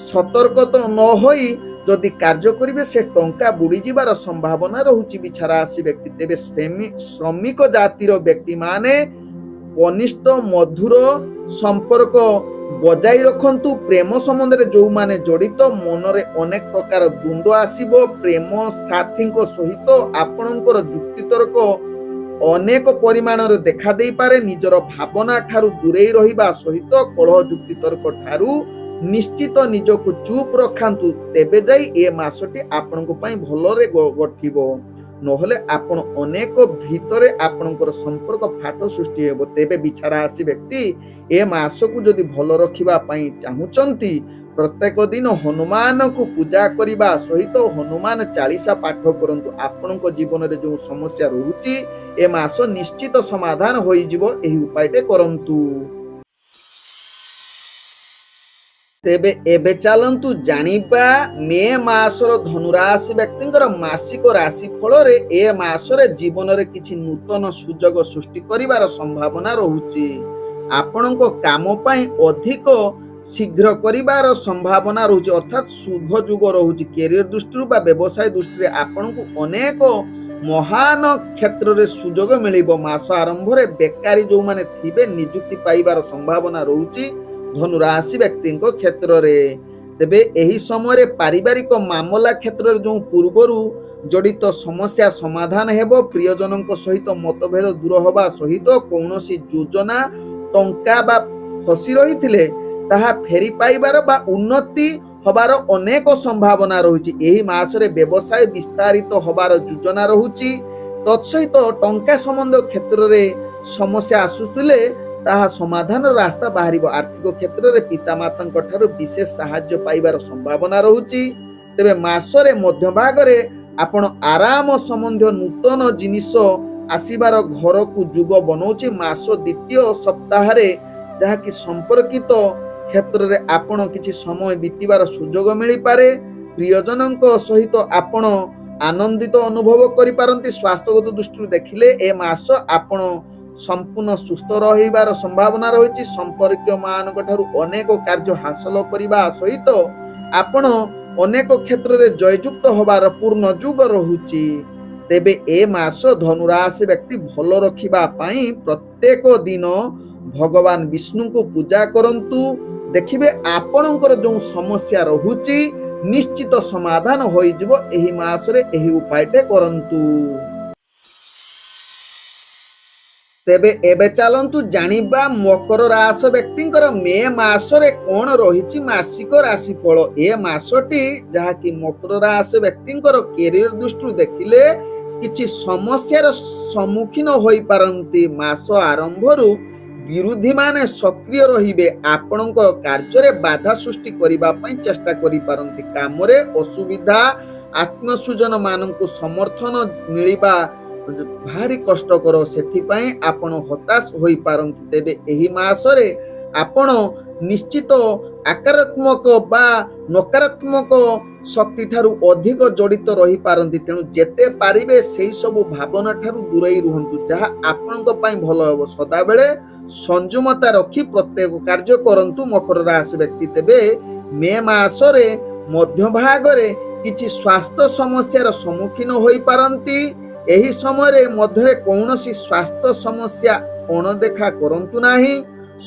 ସତର୍କତା ନ ହୋଇ ଯଦି କାର୍ଯ୍ୟ କରିବେ, ସେ ଟଙ୍କା ବୁଡ଼ିଯିବାର ସମ୍ଭାବନା ରହୁଛି ବିଛା ରାଶି ବ୍ୟକ୍ତି। ତେବେ ଶ୍ରମିକ ଜାତିର ବ୍ୟକ୍ତିମାନେ କନିଷ୍ଠ ମଧୁର ସମ୍ପର୍କ ବଜାଇ ରଖନ୍ତୁ। ପ୍ରେମ ସମ୍ବନ୍ଧରେ ଯେଉଁମାନେ ଜଡ଼ିତ, ମନରେ ଅନେକ ପ୍ରକାର ଦ୍ୱନ୍ଦ୍ୱ ଆସିବ। ପ୍ରେମ ସାଥୀଙ୍କ ସହିତ ଆପଣଙ୍କର ଯୁକ୍ତିତର୍କ ଅନେକ ପରିମାଣରେ ଦେଖା ଦେଇପାରେ। ନିଜର ଭାବନା ଠାରୁ ଦୂରେଇ ରହିବା ସହିତ କଳହ ଯୁକ୍ତିତର୍କ ଠାରୁ ନିଶ୍ଚିତ ନିଜକୁ ଚୁପ୍ ରଖାନ୍ତୁ। ତେବେ ଯାଇ ଏ ମାସଟି ଆପଣଙ୍କ ପାଇଁ ଭଲରେ ଗଠିବ। ନହେଲେ ଆପଣ ଅନେକ ଭିତରେ ଆପଣଙ୍କର ସମ୍ପର୍କ ଫାଟ ସୃଷ୍ଟି ହେବ। ତେବେ ବିଛା ରାଶି ବ୍ୟକ୍ତି ଏ ମାସକୁ ଯଦି ଭଲ ରଖିବା ପାଇଁ ଚାହୁଁଛନ୍ତି, ପ୍ରତ୍ୟେକ ଦିନ ହନୁମାନଙ୍କୁ ପୂଜା କରିବା ସହିତ ହନୁମାନ ଚାଳିଶା ପାଠ କରନ୍ତୁ। ଆପଣଙ୍କ ଜୀବନରେ ଯେଉଁ ସମସ୍ୟା ରହୁଛି ଏ ମାସ ନିଶ୍ଚିତ ସମାଧାନ ହୋଇଯିବ। ଏହି ଉପାୟଟେ କରନ୍ତୁ। ତେବେ ଏବେ ଚାଲନ୍ତୁ ଜାଣିବା ମେ ମାସର ଧନୁରାଶି ବ୍ୟକ୍ତିଙ୍କର ମାସିକ ରାଶି ଫଳରେ ଏ ମାସରେ ଜୀବନରେ କିଛି ନୂତନ ସୁଯୋଗ ସୃଷ୍ଟି କରିବାର ସମ୍ଭାବନା ରହୁଛି। ଆପଣଙ୍କ କାମ ପାଇଁ ଅଧିକ ଶୀଘ୍ର କରିବାର ସମ୍ଭାବନା ରହୁଛି, ଅର୍ଥାତ୍ ଶୁଭ ଯୁଗ ରହୁଛି। କ୍ୟାରିୟର ଦୃଷ୍ଟିରୁ ବା ବ୍ୟବସାୟ ଦୃଷ୍ଟିରେ ଆପଣଙ୍କୁ ଅନେକ ମହାନ କ୍ଷେତ୍ରରେ ସୁଯୋଗ ମିଳିବ। ମାସ ଆରମ୍ଭରେ ବେକାରୀ ଯେଉଁମାନେ ଥିବେ, ନିଯୁକ୍ତି ପାଇବାର ସମ୍ଭାବନା ରହୁଛି ଧନୁରାଶି ବ୍ୟକ୍ତିଙ୍କ କ୍ଷେତ୍ରରେ। ତେବେ ଏହି ସମୟରେ ପାରିବାରିକ ମାମଲା କ୍ଷେତ୍ରରେ ଯେଉଁ ପୂର୍ବରୁ ଜଡ଼ିତ ସମସ୍ୟା ସମାଧାନ ହେବ। ପ୍ରିୟଜନଙ୍କ ସହିତ ମତଭେଦ ଦୂର ହେବା ସହିତ କୌଣସି ଯୋଜନା ଟଙ୍କା ବା ଫସି ରହିଥିଲେ ତାହା ଫେରି ପାଇବାର ବା ଉନ୍ନତି ହବାର ଅନେକ ସମ୍ଭାବନା ରହିଛି। ଏହି ମାସରେ ବ୍ୟବସାୟ ବିସ୍ତାରିତ ହବାର ଯୋଜନା ରହୁଛି। ତତ୍ସହିତ ଟଙ୍କା ସମ୍ବନ୍ଧ କ୍ଷେତ୍ରରେ ସମସ୍ୟା ଆସୁଥିଲେ ତାହା ସମାଧାନର ରାସ୍ତା ବାହାରିବ। ଆର୍ଥିକ କ୍ଷେତ୍ରରେ ପିତାମାତାଙ୍କ ଠାରୁ ବିଶେଷ ସାହାଯ୍ୟ ପାଇବାର ସମ୍ଭାବନା ରହୁଛି। ତେବେ ମାସରେ ମଧ୍ୟଭାଗରେ ଆପଣ ଆରାମ ସମ୍ବନ୍ଧୀୟ ନୂତନ ଜିନିଷ ଆସିବାର ଘରକୁ ଯୁଗ ବନଉଛି। ମାସ ଦ୍ୱିତୀୟ ସପ୍ତାହରେ ଯାହାକି ସମ୍ପର୍କିତ କ୍ଷେତ୍ରରେ ଆପଣ କିଛି ସମୟ ବିତିବାର ସୁଯୋଗ ମିଳିପାରେ। ପ୍ରିୟଜନଙ୍କ ସହିତ ଆପଣ ଆନନ୍ଦିତ ଅନୁଭବ କରିପାରନ୍ତି। ସ୍ୱାସ୍ଥ୍ୟଗତ ଦୃଷ୍ଟିରୁ ଦେଖିଲେ ଏ ମାସ ଆପଣ ସମ୍ପୂର୍ଣ୍ଣ ସୁସ୍ଥ ରହିବାର ସମ୍ଭାବନା ରହିଛି। ସମ୍ପର୍କୀୟ ମାନଙ୍କ ଠାରୁ ଅନେକ କାର୍ଯ୍ୟ ହାସଲ କରିବା ସହିତ ଆପଣ ଅନେକ କ୍ଷେତ୍ରରେ ଜୟଯୁକ୍ତ ହବାର ପୂର୍ଣ୍ଣ ଯୁଗ ରହୁଛି। ତେବେ ଏ ମାସ ଧନୁରାଶି ବ୍ୟକ୍ତି ଭଲ ରଖିବା ପାଇଁ ପ୍ରତ୍ୟେକ ଦିନ ଭଗବାନ ବିଷ୍ଣୁଙ୍କୁ ପୂଜା କରନ୍ତୁ। ଦେଖିବେ ଆପଣଙ୍କର ଯେଉଁ ସମସ୍ୟା ରହୁଛି ନିଶ୍ଚିତ ସମାଧାନ ହୋଇଯିବ। ଏହି ମାସରେ ଏହି ଉପାୟଟେ କରନ୍ତୁ। ତେବେ ଏବେ ଚାଲନ୍ତୁ ଜାଣିବା ମକର ରାଶି ବ୍ୟକ୍ତିଙ୍କର ମେ ମାସରେ କଣ ରହିଛି ମାସିକ ରାଶିଫଳ। ଏ ମାସଟି ଯାହାକି ମକର ରାଶି ବ୍ୟକ୍ତିଙ୍କର କ୍ୟାରିୟର ଦୃଷ୍ଟିରୁ ଦେଖିଲେ କିଛି ସମସ୍ୟାର ସମ୍ମୁଖୀନ ହୋଇପାରନ୍ତି। ମାସ ଆରମ୍ଭରୁ ବିରୋଧୀ ମାନେ ସକ୍ରିୟ ରହିବେ। ଆପଣଙ୍କ କାର୍ଯ୍ୟରେ ବାଧା ସୃଷ୍ଟି କରିବା ପାଇଁ ଚେଷ୍ଟା କରିପାରନ୍ତି। କାମରେ ଅସୁବିଧା, ଆତ୍ମସୃଜନ ମାନଙ୍କୁ ସମର୍ଥନ ମିଳିବା ଭାରି କଷ୍ଟକର, ସେଥିପାଇଁ ଆପଣ ହତାଶ ହୋଇପାରନ୍ତି। ତେବେ ଏହି ମାସରେ ଆପଣ ନିଶ୍ଚିତ ଆକାରାତ୍ମକ ବା ନକାରାତ୍ମକ ଶକ୍ତି ଠାରୁ ଅଧିକ ଜଡ଼ିତ ରହିପାରନ୍ତି। ତେଣୁ ଯେତେ ପାରିବେ ସେଇ ସବୁ ଭାବନା ଠାରୁ ଦୂରେଇ ରୁହନ୍ତୁ, ଯାହା ଆପଣଙ୍କ ପାଇଁ ଭଲ ହେବ। ସଦାବେଳେ ସଂଯମତା ରଖି ପ୍ରତ୍ୟେକ କାର୍ଯ୍ୟ କରନ୍ତୁ ମକର ରାଶି ବ୍ୟକ୍ତି। ତେବେ ମେ ମାସରେ ମଧ୍ୟଭାଗରେ କିଛି ସ୍ୱାସ୍ଥ୍ୟ ସମସ୍ୟାର ସମ୍ମୁଖୀନ ହୋଇପାରନ୍ତି। ଏହି ସମୟରେ ମଧ୍ୟରେ କୌଣସି ସ୍ୱାସ୍ଥ୍ୟ ସମସ୍ୟା ଅଣଦେଖା କରନ୍ତୁ ନାହିଁ।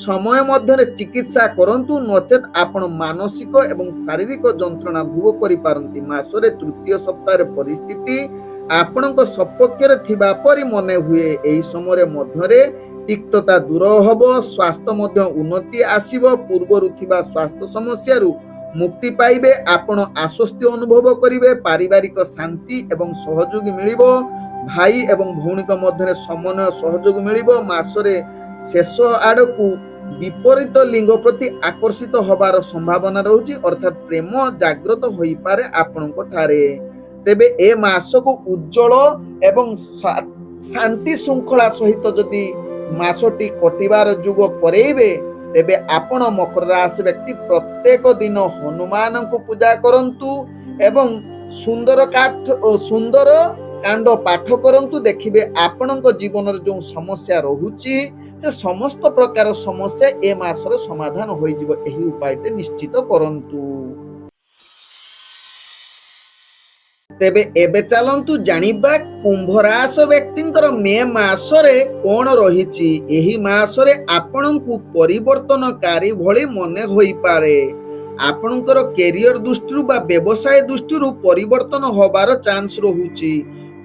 ସମୟ ମଧ୍ୟରେ ଚିକିତ୍ସା କରନ୍ତୁ, ନଚେତ୍ ଆପଣ ମାନସିକ ଏବଂ ଶାରୀରିକ ଯନ୍ତ୍ରଣା ଭୋଗ କରିପାରନ୍ତି। ମାସରେ ତୃତୀୟ ସପ୍ତାହରେ ପରିସ୍ଥିତି ଆପଣଙ୍କ ସପକ୍ଷରେ ଥିବା ପରି ମନେ ହୁଏ। ଏହି ସମୟରେ ମଧ୍ୟରେ ତିକ୍ତତା ଦୂର ହେବ, ସ୍ୱାସ୍ଥ୍ୟ ମଧ୍ୟ ଉନ୍ନତି ଆସିବ। ପୂର୍ବରୁ ଥିବା ସ୍ୱାସ୍ଥ୍ୟ ସମସ୍ୟାରୁ ମୁକ୍ତି ପାଇବେ। ଆପଣ ଆଶ୍ୱସ୍ତି ଅନୁଭବ କରିବେ। ପାରିବାରିକ ଶାନ୍ତି ଏବଂ ସହଯୋଗ ମିଳିବ। ଭାଇ ଏବଂ ଭଉଣୀଙ୍କ ମଧ୍ୟରେ ସମନ୍ୱୟ ସହଯୋଗ ମିଳିବ। ମାସରେ ଶେଷ ଆଡ଼କୁ ବିପରୀତ ଲିଙ୍ଗ ପ୍ରତି ଆକର୍ଷିତ ହେବାର ସମ୍ଭାବନା ରହୁଛି, ଅର୍ଥାତ୍ ପ୍ରେମ ଜାଗ୍ରତ ହୋଇପାରେ ଆପଣଙ୍କ ଠାରେ। ତେବେ ଏ ମାସକୁ ଉଜ୍ଜଳ ଏବଂ ଶାନ୍ତି ଶୃଙ୍ଖଳା ସହିତ ଯଦି ମାସଟି କଟିବାର ଯୁଗ କରେଇବେ, ତେବେ ଆପଣ ମକର ରାଶି ବ୍ୟକ୍ତି ପ୍ରତ୍ୟେକ ଦିନ ହନୁମାନଙ୍କୁ ପୂଜା କରନ୍ତୁ ଏବଂ ସୁନ୍ଦର କାଣ୍ଡ ପାଠ କରନ୍ତୁ। ଦେଖିବେ ଆପଣଙ୍କ ଜୀବନରେ ଯେଉଁ ସମସ୍ୟା ରହୁଛି ସେ ସମସ୍ତ ପ୍ରକାର ସମସ୍ୟା ଏ ମାସରେ ସମାଧାନ ହୋଇଯିବ। ଏହି ଉପାୟଟି ନିଶ୍ଚିତ କରନ୍ତୁ। ତେବେ ଏବେ ଚାଲନ୍ତୁ ଜାଣିବା କୁମ୍ଭ ରାଶି ବ୍ୟକ୍ତିଙ୍କର ମେ ମାସରେ କଣ ରହିଛି। ଏହି ମାସରେ ଆପଣଙ୍କୁ ପରିବର୍ତ୍ତନକାରୀ ଭଳି ମନେ ହୋଇପାରେ। ଆପଣଙ୍କର କ୍ୟାରିୟର ଦୃଷ୍ଟିରୁ ବା ବ୍ୟବସାୟ ଦୃଷ୍ଟିରୁ ପରିବର୍ତ୍ତନ ହବାର ଚାନ୍ସ ରହୁଛି।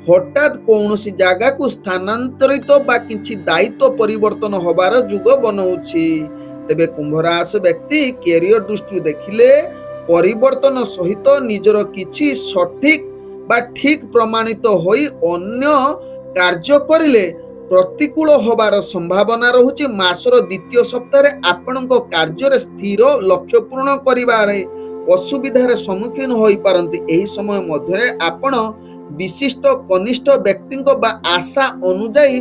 ହଠାତ୍ କୌଣସି ଜାଗାକୁ ସ୍ଥାନାନ୍ତରିତ ବା କିଛି ଦାୟିତ୍ୱ ପରିବର୍ତ୍ତନ ହବାର ଯୁଗ ବନଉଛି। ତେବେ କୁମ୍ଭ ରାଶି ବ୍ୟକ୍ତି କ୍ୟାରିୟର ଦୃଷ୍ଟିରୁ ଦେଖିଲେ ପରିବର୍ତ୍ତନ ସହିତ ନିଜର କିଛି ସଠିକ ବା ଠିକ ପ୍ରମାଣିତ ହୋଇ ଅନ୍ୟ କାର୍ଯ୍ୟ କରିଲେ ପ୍ରତିକୂଳ ହବାର ସମ୍ଭାବନା ରହୁଛି। ମାସର ଦ୍ୱିତୀୟ ସପ୍ତାହରେ ଆପଣଙ୍କ କାର୍ଯ୍ୟରେ ସ୍ଥିର ଲକ୍ଷ୍ୟ ପୂରଣ କରିବାରେ ଅସୁବିଧାର ସମ୍ମୁଖୀନ ହୋଇପାରନ୍ତି। ଏହି ସମୟ ମଧ୍ୟରେ ଆପଣ ବିଶିଷ୍ଟ କନିଷ୍ଠ ବ୍ୟକ୍ତିଙ୍କ ବା ଆଶା ଅନୁଯାୟୀ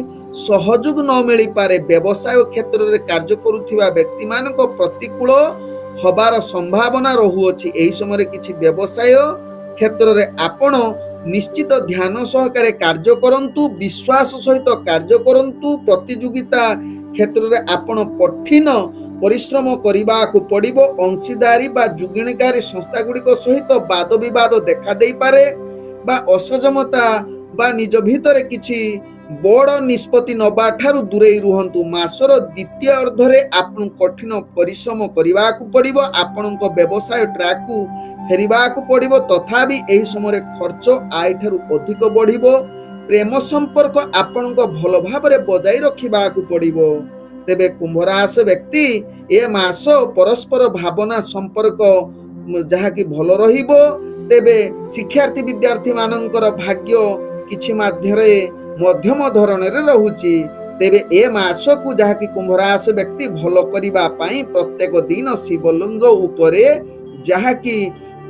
ସହଯୋଗ ନ ମିଳିପାରେ। ବ୍ୟବସାୟ କ୍ଷେତ୍ରରେ କାର୍ଯ୍ୟ କରୁଥିବା ବ୍ୟକ୍ତିମାନଙ୍କ ପ୍ରତିକୂଳ ହବାର ସମ୍ଭାବନା ରହୁଅଛି। ଏହି ସମୟରେ କିଛି ବ୍ୟବସାୟ କ୍ଷେତ୍ରରେ ଆପଣ ନିଶ୍ଚିତ ଧ୍ୟାନ ସହକାରେ କାର୍ଯ୍ୟ କରନ୍ତୁ, ବିଶ୍ୱାସ ସହିତ କାର୍ଯ୍ୟ କରନ୍ତୁ। ପ୍ରତିଯୋଗିତା କ୍ଷେତ୍ରରେ ଆପଣ କଠିନ ପରିଶ୍ରମ କରିବାକୁ ପଡ଼ିବ। ଅଂଶୀଦାରୀ ବା ଯୁଗିଣୀକାରୀ ସଂସ୍ଥା ଗୁଡ଼ିକ ସହିତ ବାଦ ବିବାଦ ଦେଖା ଦେଇପାରେ ବା ଅସହମତା ବା ନିଜ ଭିତରେ କିଛି ବଡ଼ ନିଷ୍ପତ୍ତି ନେବା ଠାରୁ ଦୂରେଇ ରୁହନ୍ତୁ। ମାସର ଦ୍ୱିତୀୟ ଅର୍ଦ୍ଧରେ ଆପଣଙ୍କୁ କଠିନ ପରିଶ୍ରମ କରିବାକୁ ପଡ଼ିବ। ଆପଣଙ୍କ ବ୍ୟବସାୟ ଟ୍ରାକକୁ ଫେରିବାକୁ ପଡ଼ିବ। ତଥାପି ଏହି ସମୟରେ ଖର୍ଚ୍ଚ ଆୟ ଠାରୁ ଅଧିକ ବଢ଼ିବ। ପ୍ରେମ ସମ୍ପର୍କ ଆପଣଙ୍କ ଭଲ ଭାବରେ ବଜାଇ ରଖିବାକୁ ପଡ଼ିବ। ତେବେ କୁମ୍ଭ ରାଶି ବ୍ୟକ୍ତି ଏ ମାସ ପରସ୍ପର ଭାବନା ସମ୍ପର୍କ ଯାହାକି ଭଲ ରହିବ। ତେବେ ଶିକ୍ଷାର୍ଥୀ ବିଦ୍ୟାର୍ଥୀ ମାନଙ୍କର ଭାଗ୍ୟ କିଛି ମଧ୍ୟରେ ମଧ୍ୟମ ଧରଣରେ ରହୁଛି। ତେବେ ଏ ମାସକୁ ଯାହାକି କୁମ୍ଭ ରାଶି ବ୍ୟକ୍ତି ଭଲ କରିବା ପାଇଁ ପ୍ରତ୍ୟେକ ଦିନ ଶିବଲିଙ୍ଗ ଉପରେ ଯାହାକି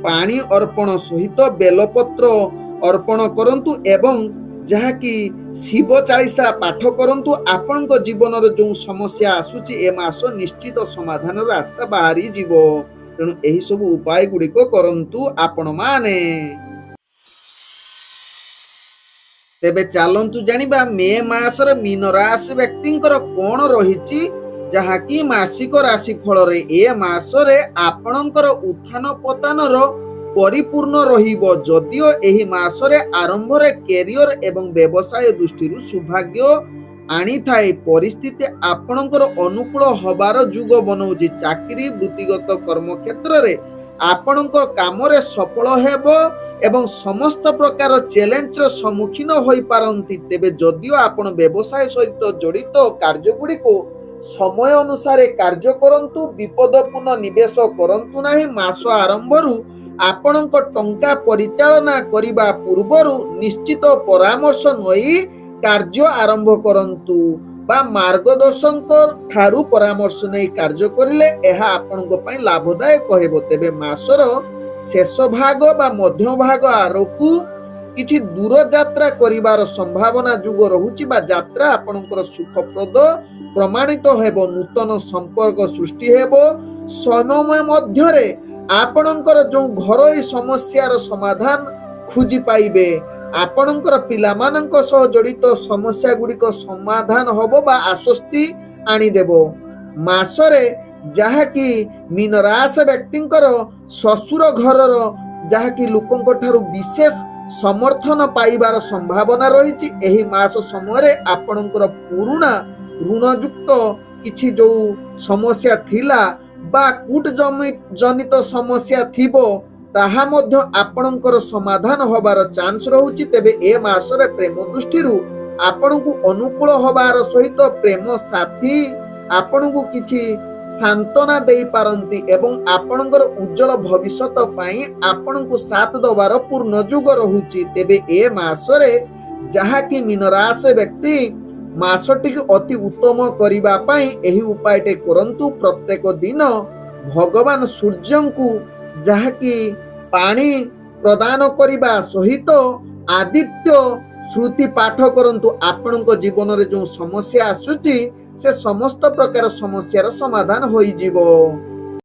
ପାଣି ଅର୍ପଣ ସହିତ ବେଲପତ୍ର ଅର୍ପଣ କରନ୍ତୁ ଏବଂ ଯାହାକି ଶିବ ଚାଳିଶା ପାଠ କରନ୍ତୁ। ଆପଣଙ୍କ ଜୀବନରେ ଯେଉଁ ସମସ୍ୟା ଆସୁଛି ଏ ମାସ ନିଶ୍ଚିତ ସମାଧାନର ରାସ୍ତା ବାହାରି ଯିବ। ତେଣୁ ଏହି ସବୁ ଉପାୟ ଗୁଡ଼ିକ କରନ୍ତୁ ଆପଣ ମାନେ। ତେବେ ଚାଲନ୍ତୁ ଜାଣିବା ମେ ମାସରେ ମୀନ ରାଶି ବ୍ୟକ୍ତିଙ୍କର କଣ ରହିଛି ଯାହାକି ମାସିକ ରାଶି ଫଳରେ ଏ ମାସରେ ଆପଣଙ୍କର ଉତ୍ଥାନ ପତନର ପରିପୂର୍ଣ୍ଣ ରହିବ। ଯଦିଓ ଏହି ମାସରେ ଆରମ୍ଭରେ କ୍ୟାରିୟର ଏବଂ ବ୍ୟବସାୟ ଦୃଷ୍ଟିରୁ ସୌଭାଗ୍ୟ ଆଣିଥାଏ, ପରିସ୍ଥିତି ଆପଣଙ୍କର ଅନୁକୂଳ ହବାର ଯୁଗ ବନଉଛି। ଚାକିରି ବୃତ୍ତିଗତ କର୍ମକ୍ଷେତ୍ରରେ ଆପଣଙ୍କ କାମରେ ସଫଳ ହେବ ଏବଂ ସମସ୍ତ ପ୍ରକାର ଚ୍ୟାଲେଞ୍ଜର ସମ୍ମୁଖୀନ ହୋଇପାରନ୍ତି। ତେବେ ଯଦିଓ ଆପଣ ବ୍ୟବସାୟ ସହିତ ଜଡ଼ିତ କାର୍ଯ୍ୟଗୁଡ଼ିକୁ ସମୟ ଅନୁସାରେ କାର୍ଯ୍ୟ କରନ୍ତୁ, ବିପଦପୂର୍ଣ୍ଣ ନିବେଶ କରନ୍ତୁ ନାହିଁ। ମାସ ଆରମ୍ଭରୁ ଆପଣଙ୍କ ଟଙ୍କା ପରିଚାଳନା କରିବା ପୂର୍ବରୁ ନିଶ୍ଚିତ ପରାମର୍ଶ ନେଇ କାର୍ଯ୍ୟ ଆରମ୍ଭ କରନ୍ତୁ ବା ମାର୍ଗଦର୍ଶକଙ୍କ ଠାରୁ ପରାମର୍ଶ ନେଇ କାର୍ଯ୍ୟ କରିଲେ ଏହା ଆପଣଙ୍କ ପାଇଁ ଲାଭଦାୟକ ହେବ। ତେବେ ମାସର ଶେଷ ଭାଗ ବା ମଧ୍ୟ ଭାଗ ଆଡ଼କୁ କିଛି ଦୂର ଯାତ୍ରା କରିବାର ସମ୍ଭାବନା ଯୁଗ ରହୁଛି ବା ଯାତ୍ରା ଆପଣଙ୍କର ସୁଖପ୍ରଦ ପ୍ରମାଣିତ ହେବ। ନୂତନ ସମ୍ପର୍କ ସୃଷ୍ଟି ହେବ। ସମୟ ମଧ୍ୟରେ ଆପଣଙ୍କର ଯେଉଁ ଘରୋଇ ସମସ୍ୟାର ସମାଧାନ ଖୋଜି ପାଇବେ। ଆପଣଙ୍କର ପିଲାମାନଙ୍କ ସହ ଜଡ଼ିତ ସମସ୍ୟା ଗୁଡ଼ିକ ସମାଧାନ ହେବ ବା ଆଶ୍ୱସ୍ତି ଆଣିଦେବ। ମାସରେ ଯାହାକି ମୀନ ରାଶି ବ୍ୟକ୍ତିଙ୍କର ଶ୍ୱଶୁର ଘରର ଯାହାକି ଲୋକଙ୍କ ଠାରୁ ବିଶେଷ ସମର୍ଥନ ପାଇବାର ସମ୍ଭାବନା ରହିଛି। ଏହି ମାସ ସମୟରେ ଆପଣଙ୍କର ପୁରୁଣା ଋଣଯୁକ୍ତ କିଛି ଯେଉଁ ସମସ୍ୟା ଥିଲା ବା କୂଟ ଜନିତ ସମସ୍ୟା ଥିବ ତାହା ମଧ୍ୟ ଆପଣଙ୍କର ସମାଧାନ ହବାର ଚାନ୍ସ ରହୁଛି। ତେବେ ଏ ମାସରେ ପ୍ରେମ ଦୃଷ୍ଟିରୁ ଆପଣଙ୍କୁ ଅନୁକୂଳ ହବାର ସହିତ ପ୍ରେମ ସାଥୀ ଆପଣଙ୍କୁ କିଛି ସାନ୍ତ୍ୱନା ଦେଇପାରନ୍ତି ଏବଂ ଆପଣଙ୍କର ଉଜ୍ଜଳ ଭବିଷ୍ୟତ ପାଇଁ ଆପଣଙ୍କୁ ସାଥ ଦେବାର ପୂର୍ଣ୍ଣ ଯୁଗ ରହୁଛି। ତେବେ ଏ ମାସରେ ଯାହାକି ମୀନ ରାଶି ବ୍ୟକ୍ତି ମାସଟିକୁ ଅତି ଉତ୍ତମ କରିବା ପାଇଁ ଏହି ଉପାୟଟି କରନ୍ତୁ। ପ୍ରତ୍ୟେକ ଦିନ ଭଗବାନ ସୂର୍ଯ୍ୟଙ୍କୁ ଯାହାକି ପାଣି ପ୍ରଦାନ କରିବା ସହିତ ଆଦିତ୍ୟ ଶ୍ରୁତି ପାଠ କରନ୍ତୁ। ଆପଣଙ୍କ ଜୀବନରେ ଯେଉଁ ସମସ୍ୟା ଆସୁଛି ସେ ସମସ୍ତ ପ୍ରକାର ସମସ୍ୟାର ସମାଧାନ ହୋଇଯିବ।